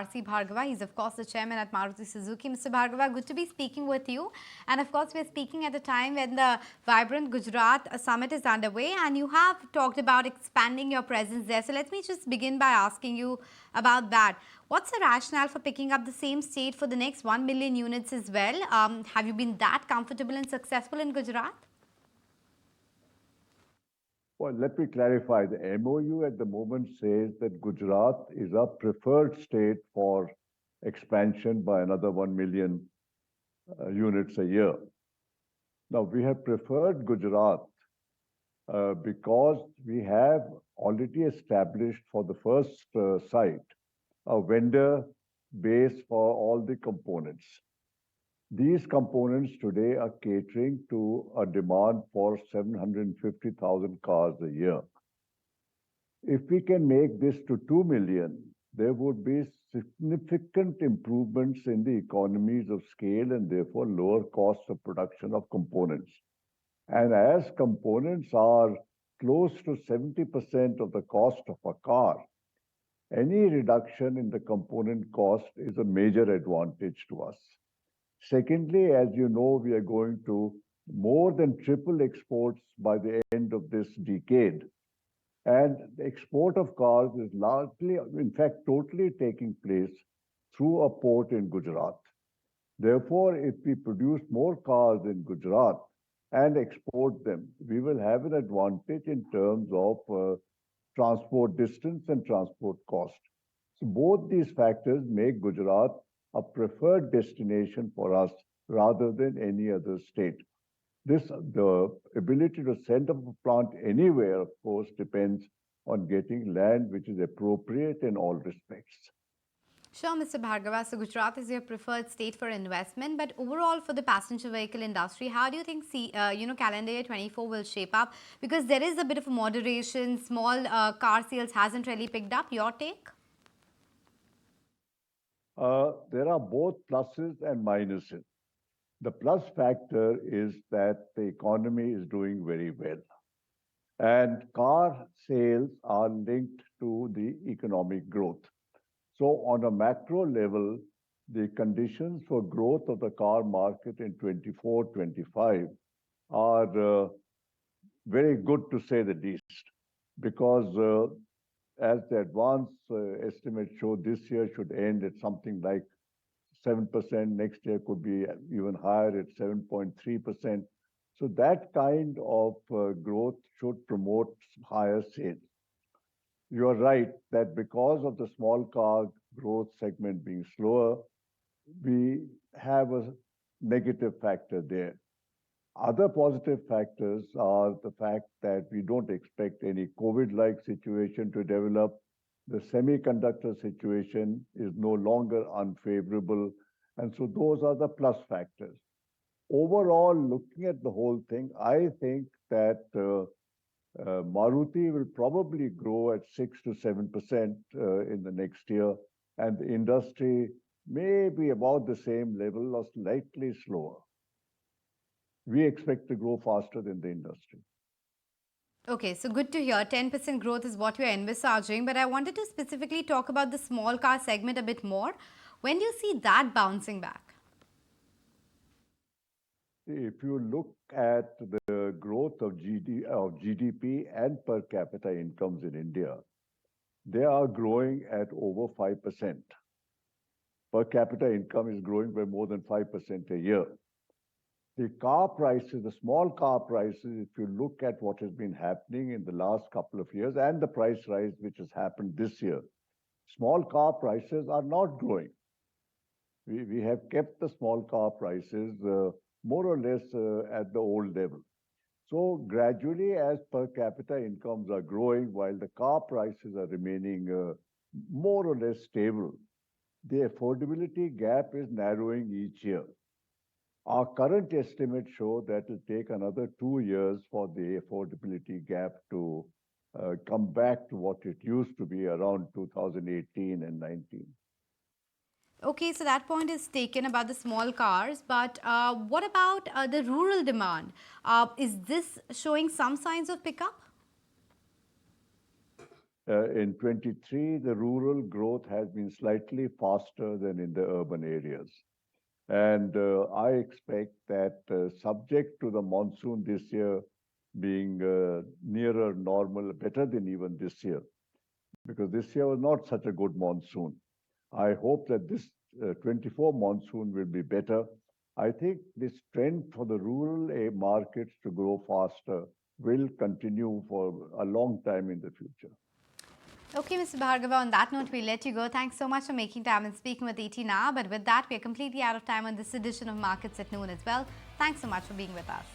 RC Bhargava. He's, of course, the chairman at Maruti Suzuki. Mr. Bhargava, good to be speaking with you. And, of course, we're speaking at a time when the vibrant Gujarat summit is underway, and you have talked about expanding your presence there. So, let me just begin by asking you about that. What's the rationale for picking up the same state for the next 1 million units as well? Have you been that comfortable and successful in Gujarat? Well, let me clarify. The MOU at the moment says that Gujarat is a preferred state for expansion by another 1 million units a year. Now, we have preferred Gujarat because we have already established for the first site a vendor base for all the components. These components today are catering to a demand for 750,000 cars a year. If we can make this to 2 million, there would be significant improvements in the economies of scale and therefore lower costs of production of components. And as components are close to 70% of the cost of a car, any reduction in the component cost is a major advantage to us. Secondly, as you know, we are going to more than triple exports by the end of this decade. And the export of cars is largely, in fact, totally taking place through a port in Gujarat. Therefore, if we produce more cars in Gujarat and export them, we will have an advantage in terms of transport distance and transport cost. So both these factors make Gujarat a preferred destination for us rather than any other state. The ability to set up a plant anywhere, of course, depends on getting land which is appropriate in all respects. Sure, Mr. Bhargava. So Gujarat is your preferred state for investment, but overall for the passenger vehicle industry, how do you think calendar year 24 will shape up? Because there is a bit of a moderation, small car sales hasn't really picked up. Your take? There are both pluses and minuses. The plus factor is that the economy is doing very well. And car sales are linked to the economic growth. So on a macro level, the conditions for growth of the car market in 24-25 are very good, to say the least, because as the advance estimates show, this year should end at something like 7%. Next year could be even higher at 7.3%. So that kind of growth should promote higher sales. You're right that because of the small car growth segment being slower, we have a negative factor there. Other positive factors are the fact that we don't expect any COVID-like situation to develop. The semiconductor situation is no longer unfavorable. And so those are the plus factors. Overall, looking at the whole thing, I think that Maruti will probably grow at 6 to 7% in the next year, and the industry may be about the same level or slightly slower. We expect to grow faster than the industry. Okay, so good to hear. 10% growth is what you're envisaging, but I wanted to specifically talk about the small car segment a bit more. When do you see that bouncing back? If you look at the growth of GDP and per capita incomes in India, they are growing at over 5%. Per capita income is growing by more than 5% a year. The car prices, the small car prices, if you look at what has been happening in the last couple of years and the price rise which has happened this year, small car prices are not growing. We have kept the small car prices more or less at the old level. So gradually, as per capita incomes are growing while the car prices are remaining more or less stable, the affordability gap is narrowing each year. Our current estimates show that it will take another 2 years for the affordability gap to come back to what it used to be around 2018 and 19. Okay, so that point is taken about the small cars, but what about the rural demand? Is this showing some signs of pickup? in 23, the rural growth has been slightly faster than in the urban areas. And I expect that subject to the monsoon this year being nearer normal, better than even this year, because this year was not such a good monsoon. I hope that this 24 monsoon will be better. I think this trend for the rural markets to grow faster will continue for a long time in the future. Okay, Mr. Bhargava, on that note, we'll let you go. Thanks so much for making time and speaking with ET now. But with that, we're completely out of time on this edition of Markets at Noon as well. Thanks so much for being with us.